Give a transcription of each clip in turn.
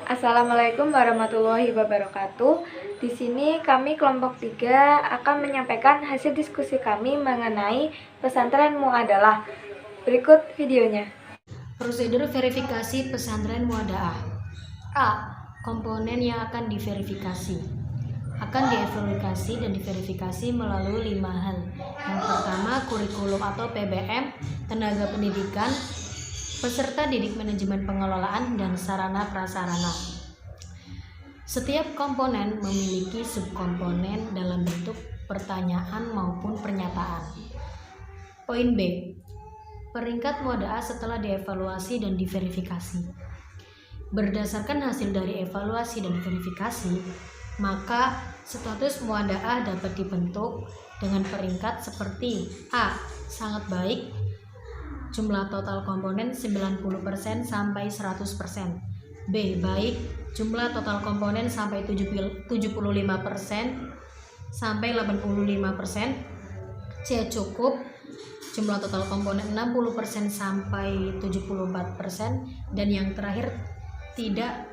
Assalamualaikum warahmatullahi wabarakatuh. Di sini kami kelompok 3 akan menyampaikan hasil diskusi kami mengenai pesantren Muadalah. Berikut videonya. Prosedur verifikasi pesantren Muadalah. A. Komponen yang akan diverifikasi. Akan diverifikasi dan diverifikasi melalui 5 hal. Yang pertama, kurikulum atau PBM, tenaga pendidikan, peserta didik, manajemen pengelolaan, dan sarana prasarana. Setiap komponen memiliki subkomponen dalam bentuk pertanyaan maupun pernyataan. Poin B. Peringkat Muadalah setelah dievaluasi dan diverifikasi. Berdasarkan hasil dari evaluasi dan verifikasi, maka status Muadalah dapat dibentuk dengan peringkat seperti A. Sangat baik, jumlah total komponen 90% sampai 100%. B. Baik, jumlah total komponen sampai 75% sampai 85%. C. Cukup, jumlah total komponen 60% sampai 74%. Dan yang terakhir, tidak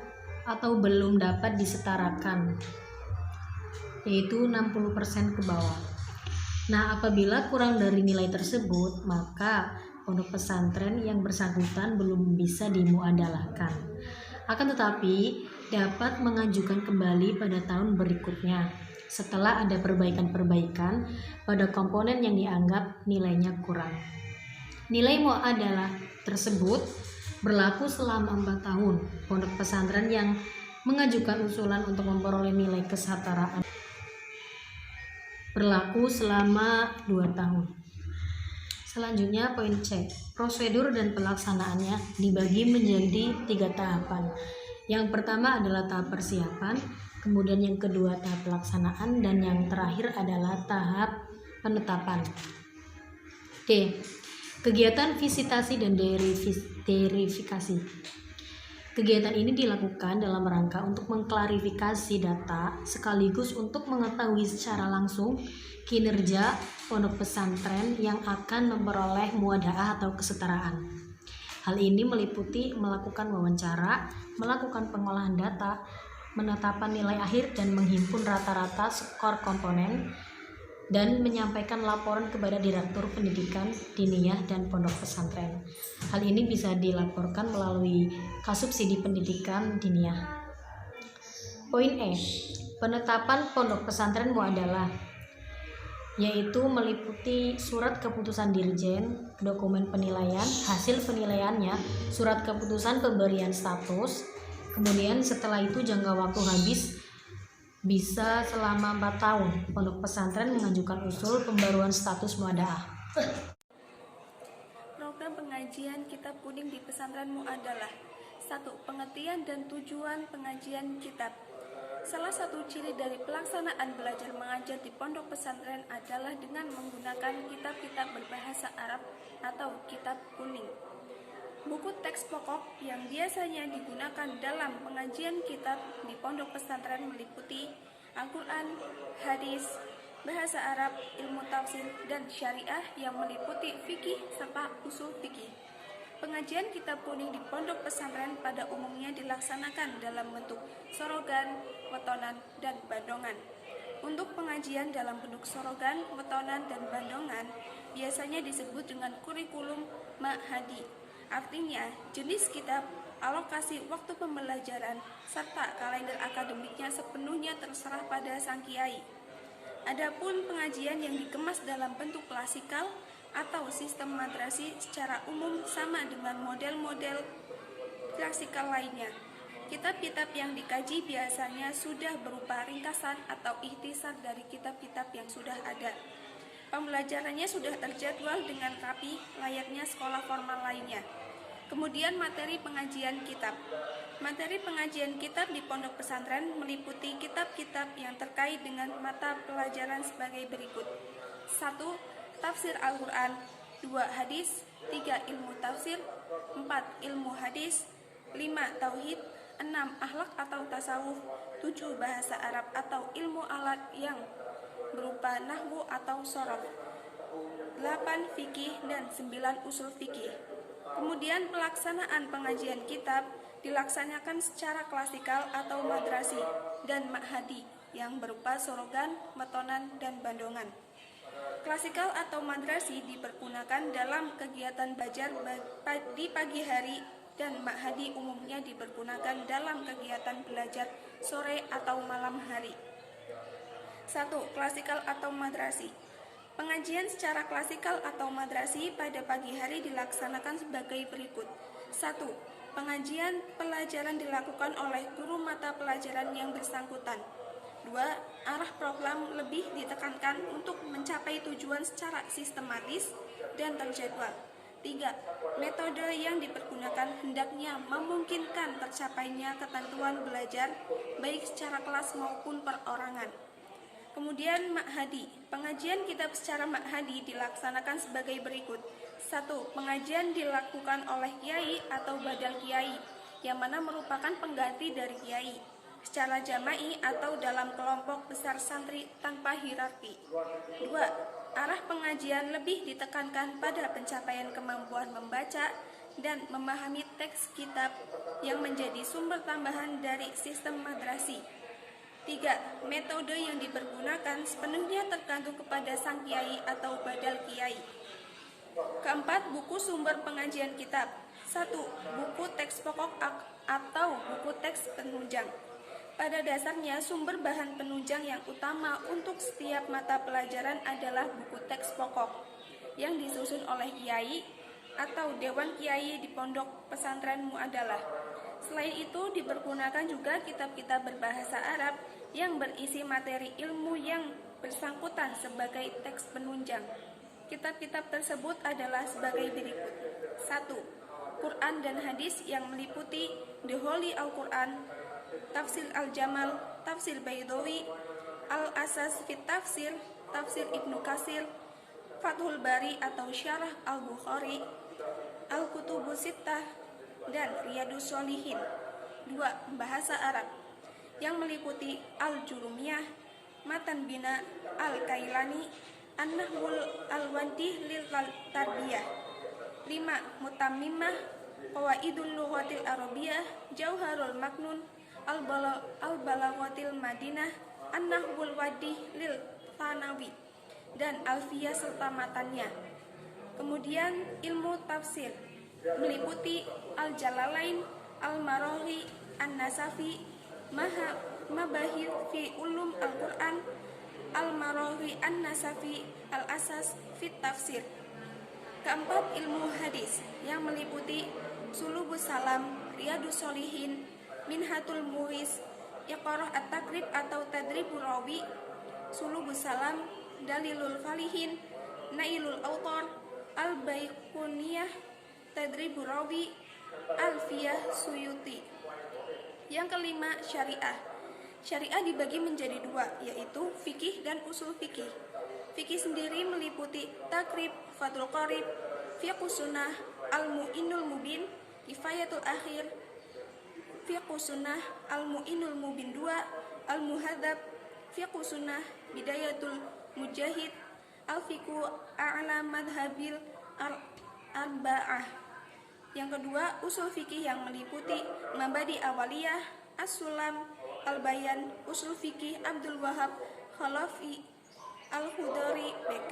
atau belum dapat disetarakan, yaitu 60% ke bawah. Nah, apabila kurang dari nilai tersebut, maka pondok pesantren yang bersangkutan belum bisa dimuadalahkan. Akan tetapi dapat mengajukan kembali pada tahun berikutnya setelah ada perbaikan-perbaikan pada komponen yang dianggap nilainya kurang. Nilai muadalah tersebut berlaku selama 4 tahun. Pondok pesantren yang mengajukan usulan untuk memperoleh nilai kesetaraan berlaku selama 2 tahun. Selanjutnya poin C. Prosedur dan pelaksanaannya dibagi menjadi 3 tahapan. Yang pertama adalah tahap persiapan, kemudian yang kedua tahap pelaksanaan, dan yang terakhir adalah tahap penetapan. D. Kegiatan visitasi dan verifikasi. Kegiatan ini dilakukan dalam rangka untuk mengklarifikasi data sekaligus untuk mengetahui secara langsung kinerja pondok pesantren yang akan memperoleh muadalah atau kesetaraan. Hal ini meliputi melakukan wawancara, melakukan pengolahan data, menetapkan nilai akhir dan menghimpun rata-rata skor komponen, dan menyampaikan laporan kepada Direktur Pendidikan Diniyah dan Pondok Pesantren. Hal ini bisa dilaporkan melalui Kasubsidi Pendidikan Diniyah. Poin E. Penetapan Pondok Pesantren Muadalah, yaitu meliputi surat keputusan dirjen, dokumen penilaian, hasil penilaiannya, surat keputusan pemberian status, kemudian setelah itu jangka waktu habis bisa selama 4 tahun. Pondok pesantren mengajukan usul pembaruan status muadalah. Program pengajian kitab kuning di pesantren Muadalah. 1. Pengertian dan tujuan pengajian kitab. Salah satu ciri dari pelaksanaan belajar mengajar di pondok pesantren adalah dengan menggunakan kitab-kitab berbahasa Arab atau kitab kuning. Buku teks pokok yang biasanya digunakan dalam pengajian kitab di pondok pesantren meliputi Al-Quran, hadis, bahasa Arab, ilmu tafsir, dan syariah yang meliputi fikih serta usul fikih. Pengajian kitab kuning di pondok pesantren pada umumnya dilaksanakan dalam bentuk sorogan, wetonan, dan bandongan. Untuk pengajian dalam bentuk sorogan, wetonan, dan bandongan biasanya disebut dengan kurikulum ma'hadi. Artinya, jenis kitab, alokasi waktu pembelajaran, serta kalender akademiknya sepenuhnya terserah pada sang kiai. Adapun pengajian yang dikemas dalam bentuk klasikal atau sistem madrasi secara umum sama dengan model-model klasikal lainnya. Kitab-kitab yang dikaji biasanya sudah berupa ringkasan atau ikhtisar dari kitab-kitab yang sudah ada. Pembelajarannya sudah terjadwal dengan rapi layaknya sekolah formal lainnya. Kemudian materi pengajian kitab. Materi pengajian kitab di pondok pesantren meliputi kitab-kitab yang terkait dengan mata pelajaran sebagai berikut. 1. Tafsir Al-Quran. 2. Hadis. 3. Ilmu tafsir. 4. Ilmu hadis. 5. Tauhid. 6. Akhlak atau tasawuf. 7. Bahasa Arab atau ilmu alat yang berupa nahwu atau sorof. 8 fikih, dan 9 usul fikih. Kemudian pelaksanaan pengajian kitab dilaksanakan secara klasikal atau madrasi dan ma'hadi yang berupa sorogan, metonan, dan bandongan. Klasikal atau madrasi dipergunakan dalam kegiatan belajar di pagi hari dan ma'hadi umumnya dipergunakan dalam kegiatan belajar sore atau malam hari. 1. Klasikal atau madrasi. Pengajian secara klasikal atau madrasi pada pagi hari dilaksanakan sebagai berikut. 1. Pengajian pelajaran dilakukan oleh guru mata pelajaran yang bersangkutan. 2. Arah program lebih ditekankan untuk mencapai tujuan secara sistematis dan terjadwal. 3. Metode yang dipergunakan hendaknya memungkinkan tercapainya ketentuan belajar baik secara kelas maupun perorangan. Kemudian ma'hadi. Pengajian kitab secara ma'hadi dilaksanakan sebagai berikut. 1. Pengajian dilakukan oleh kiai atau badal kiai yang mana merupakan pengganti dari kiai secara jama'i atau dalam kelompok besar santri tanpa hierarki. 2. Arah pengajian lebih ditekankan pada pencapaian kemampuan membaca dan memahami teks kitab yang menjadi sumber tambahan dari sistem madrasi. 3. Metode yang dipergunakan sepenuhnya tergantung kepada sang kiai atau badal kiai. Keempat, buku sumber pengajian kitab. 1. Buku teks pokok atau buku teks penunjang. Pada dasarnya, sumber bahan penunjang yang utama untuk setiap mata pelajaran adalah buku teks pokok yang disusun oleh kiai atau dewan kiai di pondok pesantren Mu'adalah. Selain itu, dipergunakan juga kitab-kitab berbahasa Arab yang berisi materi ilmu yang bersangkutan sebagai teks penunjang. Kitab-kitab tersebut adalah sebagai berikut. 1. Quran dan hadis yang meliputi The Holy Al-Quran, Tafsir Al-Jamal, Tafsir Baydawi, Al-Asas fit Tafsir, Tafsir Ibnu Katsir, Fathul Bari atau Syarah Al-Bukhari, Al-Kutubus Sittah, dan Riyadus Shalihin. 2. Bahasa Arab yang meliputi Al-Jurumiyah, Matan Bina, Al-Kailani, An-Nahwul Al-Wadih lil Tarbiyah. 5. Mutammimah, Qawaidul Lughatil Arabiyah, Jauharul Maknun, Al-Balaghatil Madinah, An-Nahwul Wadih lil Thanawi, dan Alfiyah serta matannya. Kemudian ilmu tafsir meliputi Al-Jalalain, Al-Maraghi, An-Nasafi, Mabahir fi Ulum Al-Quran, Al-Maraghi, An-Nasafi, Al-Asas fit Tafsir. Keempat, ilmu hadis yang meliputi Sulubus Salam, Riyadus Shalihin, Minhatul Mu'is, Iqarah At-Takrib atau Tadribur Rawi, Sulubus Salam, Dalilul Falihin, Nailul Autor, Al-Baiquniyah, Tadribur Rawi, Alfiyah Suyuti. Yang kelima, syariah. Syariah dibagi menjadi dua, yaitu fikih dan usul fikih. Fikih sendiri meliputi takrib, fathul qarib, fiqhus sunnah, al-mu'inul mubin, kifayatul akhir, fiqhus sunnah, al-mu'inul mubin 2, al-muhadzab, fiqhus sunnah, bidayatul mujahid, al-fiqhu a'la madhabil arba'ah. Yang kedua, usul fikih yang meliputi mabadi awaliyah, as-sulam, al-bayan, usul fikih Abdul Wahab Khalafi, Al-Khudari Bek.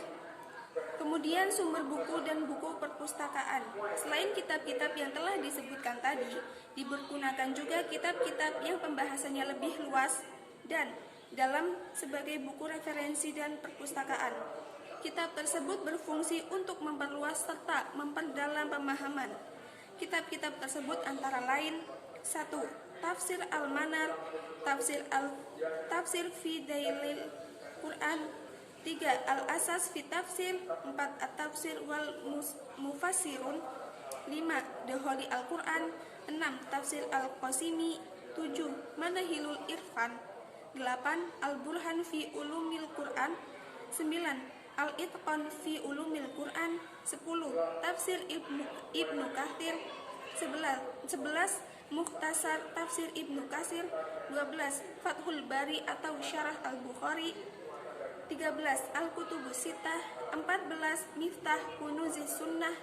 Kemudian sumber buku dan buku perpustakaan. Selain kitab-kitab yang telah disebutkan tadi, dipergunakan juga kitab-kitab yang pembahasannya lebih luas dan dalam sebagai buku referensi dan perpustakaan. Kitab tersebut berfungsi untuk memperluas serta memperdalam pemahaman. Kitab-kitab tersebut antara lain: 1. Tafsir Al-Manar, Tafsir fi Dailil Quran, 3. Al-Asas fi Tafsir, 4. At-Tafsir wal Mufassirun, 5. The Holy Al-Quran, 6. Tafsir Al-Qasimi, 7. Manahilul Irfan, 8. Al-Burhan fi Ulumil Quran, 9. Al-Itqan fi Ulumil Quran, 10. Tafsir Ibnu Katsir, 11. Mukhtasar Tafsir Ibnu Katsir, 12. Fathul Bari atau Syarah Al-Bukhari, 13. Al-Kutubus Sittah. 14. Miftah Kunuzis Sunnah.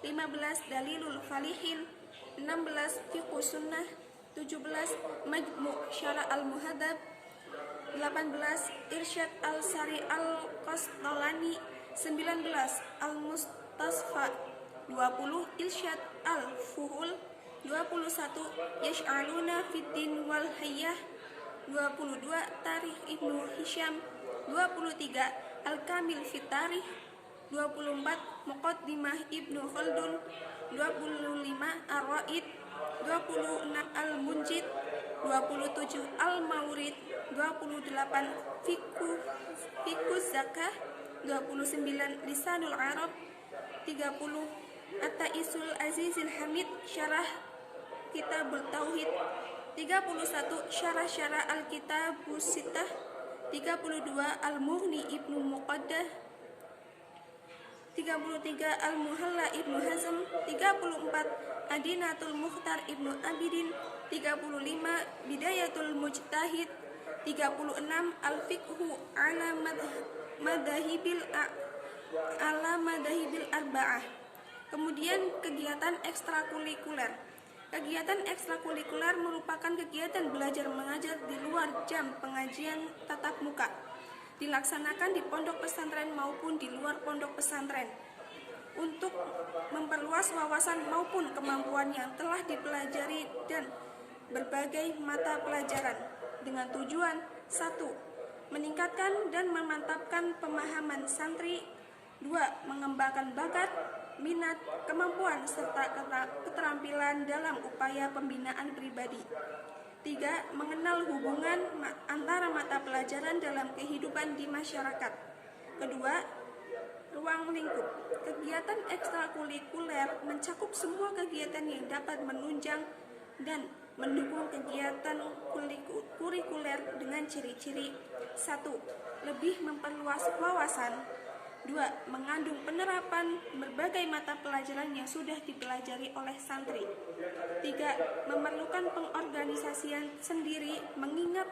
15. Dalilul Falihin. 16. Fiqhus Sunnah. 17. Majmu' Syara' Al-Muhadzab. 18. Irsyad Al-Sari Al-Qastalani. 19. Al-Mustasfa. 20. Irsyad Al-Fuhul. 21. Yash'aluna Fiddin wal Hayyah. 22. Tarikh Ibnu Hisham. 23. Al-Kamil Fit Tarikh. 24. Muqaddimah Ibnu Khaldun. 25. Ar-Raid. 26. Al-Munjid. 27. Al-Maurid. 28. Fiqhuz Zakah. 29. Lisanul Arab. 30. At-Ta'isul Azizil Hamid Syarah Kitabul Tauhid. 31. Syarah Al-Kitabus Sittah. 32. Al-Mughni Ibnu Muqaddah. 33. Al-Muhalla Ibnu Hazm. 34. Adinatul Mukhtar Ibnu Abidin. 35. Bidayatul Mujtahid. 36. Al-Fiqhu ala Madahibil Arba'ah. Kemudian kegiatan ekstrakurikuler. Kegiatan ekstrakurikuler merupakan kegiatan belajar mengajar di luar jam pengajian tatap muka, dilaksanakan di pondok pesantren maupun di luar pondok pesantren, untuk memperluas wawasan maupun kemampuan yang telah dipelajari dan berbagai mata pelajaran, dengan tujuan 1. Meningkatkan dan memantapkan pemahaman santri. 2. Mengembangkan bakat, minat, kemampuan, serta keterampilan dalam upaya pembinaan pribadi. 3. Mengenal hubungan antara mata pelajaran dalam kehidupan di masyarakat. Kedua, ruang lingkup. Kegiatan ekstrakurikuler mencakup semua kegiatan yang dapat menunjang dan mendukung kegiatan kurikuler dengan ciri-ciri: 1. Lebih memperluas wawasan. 2. Mengandung penerapan berbagai mata pelajaran yang sudah dipelajari oleh santri. 3. Memerlukan pengorganisasian sendiri mengingat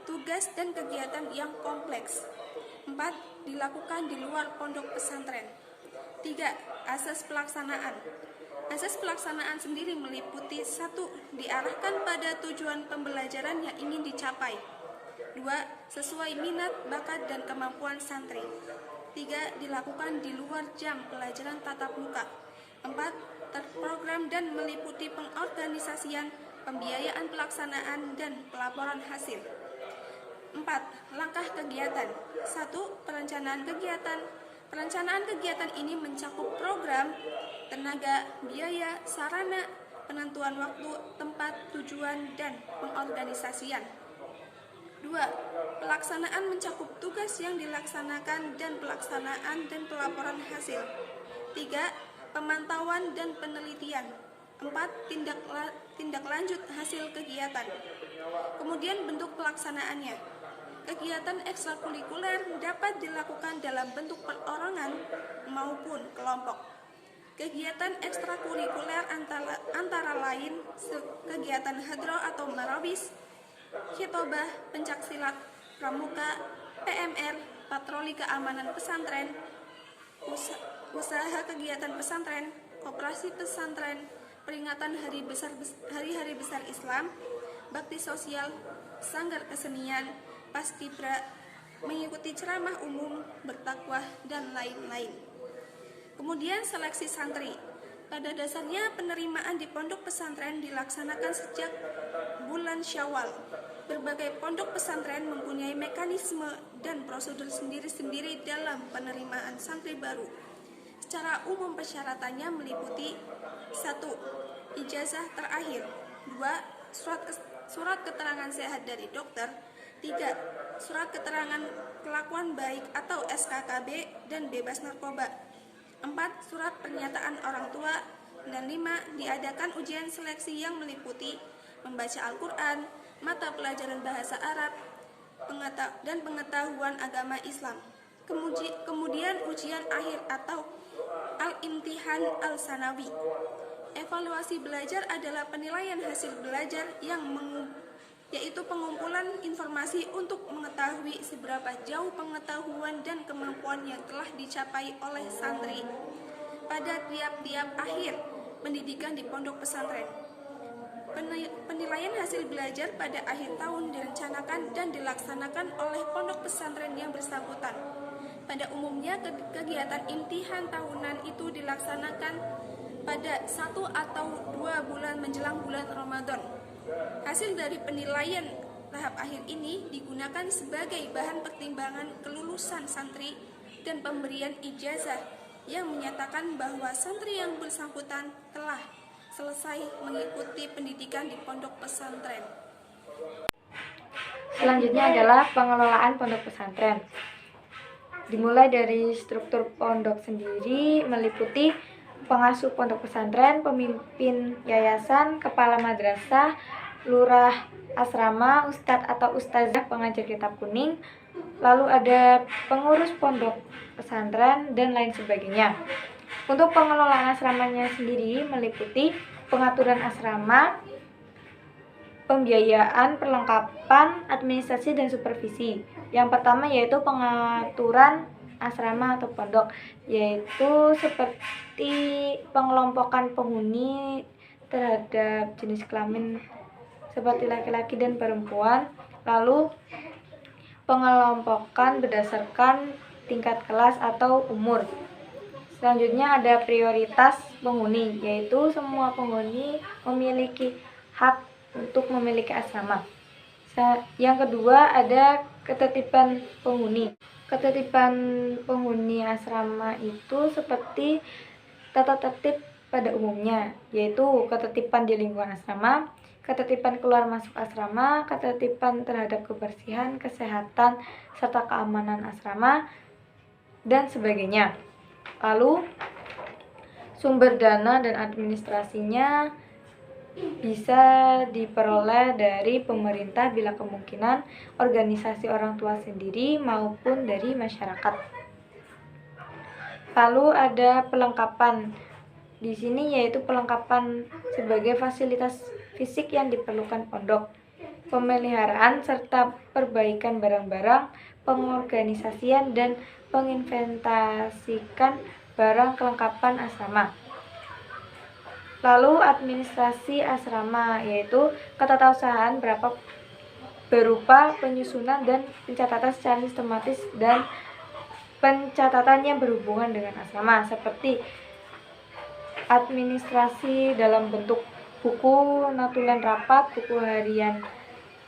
tugas dan kegiatan yang kompleks. 4. Dilakukan di luar pondok pesantren. 3. Asas pelaksanaan. Asas pelaksanaan sendiri meliputi: 1. Diarahkan pada tujuan pembelajaran yang ingin dicapai. 2. Sesuai minat, bakat, dan kemampuan santri. 3. Dilakukan di luar jam pelajaran tatap muka. 4. Terprogram dan meliputi pengorganisasian, pembiayaan pelaksanaan, dan pelaporan hasil. 4. Langkah kegiatan. 1. Perencanaan kegiatan. Perencanaan kegiatan ini mencakup program, tenaga, biaya, sarana, penentuan waktu, tempat, tujuan, dan pengorganisasian. 2. Pelaksanaan mencakup tugas yang dilaksanakan dan pelaksanaan dan pelaporan hasil. 3. Pemantauan dan penelitian. 4. Tindak lanjut hasil kegiatan. Kemudian bentuk pelaksanaannya. Kegiatan ekstrakurikuler dapat dilakukan dalam bentuk perorangan maupun kelompok. Kegiatan ekstrakurikuler antara lain kegiatan hadroh atau marawis, khitobah, pencaksilat, pramuka, PMR, patroli keamanan pesantren, usaha kegiatan pesantren, koperasi pesantren, peringatan hari-hari besar Islam, bakti sosial, sanggar kesenian, paskibra, mengikuti ceramah umum, bertakwah, dan lain-lain. Kemudian seleksi santri. Pada dasarnya penerimaan di pondok pesantren dilaksanakan sejak bulan Syawal. Berbagai pondok pesantren mempunyai mekanisme dan prosedur sendiri-sendiri dalam penerimaan santri baru. Secara umum persyaratannya meliputi: 1. Ijazah terakhir. 2. Surat keterangan sehat dari dokter. 3. Surat keterangan kelakuan baik atau SKKB dan bebas narkoba. 4. Surat pernyataan orang tua. Dan 5. Diadakan ujian seleksi yang meliputi membaca Al-Quran, mata pelajaran bahasa Arab, dan pengetahuan agama Islam. Kemudian ujian akhir atau Al-Imtihan Al-Sanawi. Evaluasi belajar adalah penilaian hasil belajar yang yaitu pengumpulan informasi untuk mengetahui seberapa jauh pengetahuan dan kemampuan yang telah dicapai oleh santri pada tiap-tiap akhir pendidikan di pondok pesantren. Penilaian hasil belajar pada akhir tahun direncanakan dan dilaksanakan oleh pondok pesantren yang bersangkutan. Pada umumnya, kegiatan imtihan tahunan itu dilaksanakan pada 1 atau 2 bulan menjelang bulan Ramadan. Hasil dari penilaian tahap akhir ini digunakan sebagai bahan pertimbangan kelulusan santri dan pemberian ijazah yang menyatakan bahwa santri yang bersangkutan telah selesai mengikuti pendidikan di pondok pesantren. Selanjutnya adalah pengelolaan pondok pesantren. Dimulai dari struktur pondok sendiri, meliputi pengasuh pondok pesantren, pemimpin yayasan, kepala madrasah, lurah asrama, ustadz atau ustazah pengajar kitab kuning, lalu ada pengurus pondok pesantren, dan lain sebagainya. Untuk pengelolaan asramanya sendiri meliputi pengaturan asrama, pembiayaan, perlengkapan, administrasi, dan supervisi. Yang pertama yaitu pengaturan asrama atau pondok, yaitu seperti pengelompokan penghuni terhadap jenis kelamin seperti laki-laki dan perempuan, lalu pengelompokan berdasarkan tingkat kelas atau umur. Selanjutnya ada prioritas penghuni, yaitu semua penghuni memiliki hak untuk memiliki asrama. Yang kedua ada ketertiban penghuni. Ketertiban penghuni asrama itu seperti tata tertib pada umumnya, yaitu ketertiban di lingkungan asrama, ketertiban keluar masuk asrama, ketertiban terhadap kebersihan, kesehatan, serta keamanan asrama, dan sebagainya. Lalu sumber dana dan administrasinya bisa diperoleh dari pemerintah bila kemungkinan, organisasi orang tua sendiri maupun dari masyarakat. Lalu ada pelengkapan. Di sini yaitu pelengkapan sebagai fasilitas fisik yang diperlukan pondok, pemeliharaan serta perbaikan barang-barang, pengorganisasian dan penginventasikan barang kelengkapan asrama. Lalu administrasi asrama yaitu ketatausahaan berupa penyusunan dan pencatatan secara sistematis dan pencatatan yang berhubungan dengan asrama, seperti administrasi dalam bentuk buku notulen rapat, buku harian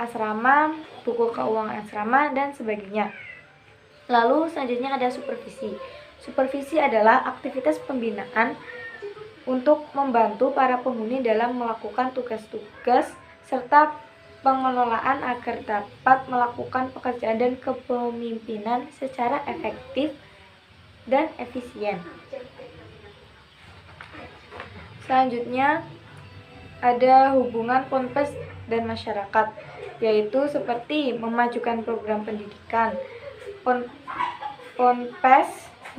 asrama, buku keuangan asrama, dan sebagainya. Lalu selanjutnya ada supervisi. Supervisi adalah aktivitas pembinaan untuk membantu para penghuni dalam melakukan tugas-tugas serta pengelolaan agar dapat melakukan pekerjaan dan kepemimpinan secara efektif dan efisien. Selanjutnya ada hubungan ponpes dan masyarakat, yaitu seperti memajukan program pendidikan. Ponpes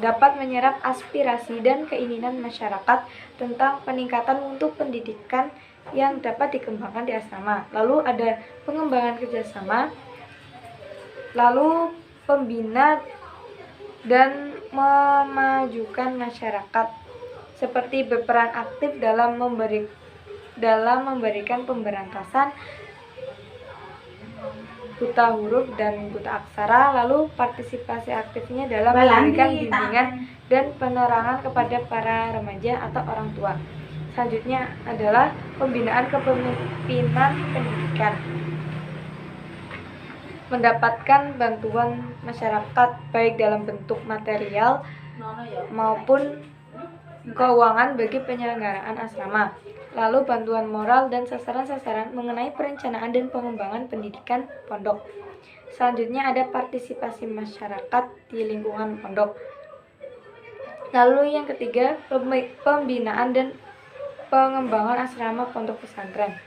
dapat menyerap aspirasi dan keinginan masyarakat tentang peningkatan mutu pendidikan yang dapat dikembangkan di asrama. Lalu ada pengembangan kerjasama, lalu pembina dan memajukan masyarakat, seperti berperan aktif dalam memberikan pemberantasan buta huruf dan buta aksara, lalu partisipasi aktifnya dalam memberikan bimbingan dan penerangan kepada para remaja atau orang tua. Selanjutnya adalah pembinaan kepemimpinan pendidikan. Mendapatkan bantuan masyarakat baik dalam bentuk material maupun keuangan bagi penyelenggaraan asrama. Lalu bantuan moral dan sasaran-sasaran mengenai perencanaan dan pengembangan pendidikan pondok. Selanjutnya ada partisipasi masyarakat di lingkungan pondok. Lalu yang ketiga, pembinaan dan pengembangan asrama pondok pesantren.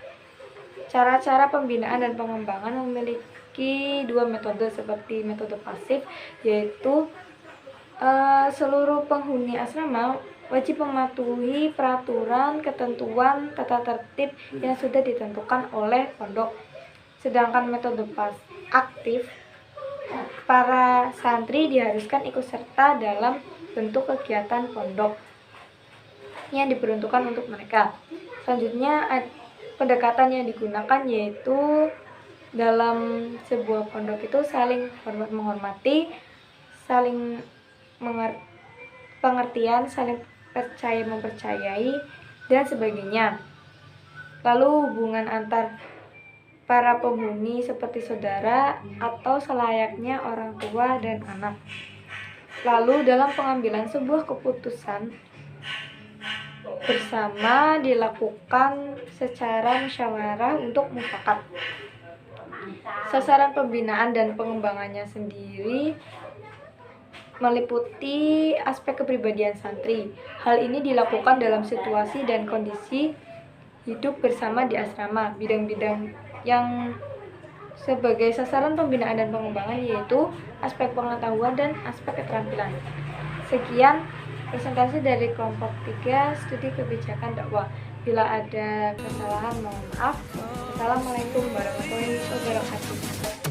Cara-cara pembinaan dan pengembangan memiliki dua metode, seperti metode pasif, yaitu seluruh penghuni asrama wajib mematuhi peraturan, ketentuan, tata tertib yang sudah ditentukan oleh pondok. Sedangkan metode aktif, para santri diharuskan ikut serta dalam bentuk kegiatan pondok yang diperuntukkan untuk mereka. Selanjutnya, pendekatan yang digunakan yaitu dalam sebuah pondok itu saling menghormati, saling pengertian, saling percaya mempercayai, dan sebagainya. Lalu hubungan antar para penghuni seperti saudara atau selayaknya orang tua dan anak. Lalu dalam pengambilan sebuah keputusan bersama dilakukan secara musyawarah untuk mufakat. Sasaran pembinaan dan pengembangannya sendiri meliputi aspek kepribadian santri. Hal ini dilakukan dalam situasi dan kondisi hidup bersama di asrama. Bidang-bidang yang sebagai sasaran pembinaan dan pengembangan yaitu aspek pengetahuan dan aspek keterampilan. Sekian presentasi dari kelompok 3 studi kebijakan dakwah. Bila ada kesalahan mohon maaf. Assalamualaikum warahmatullahi wabarakatuh.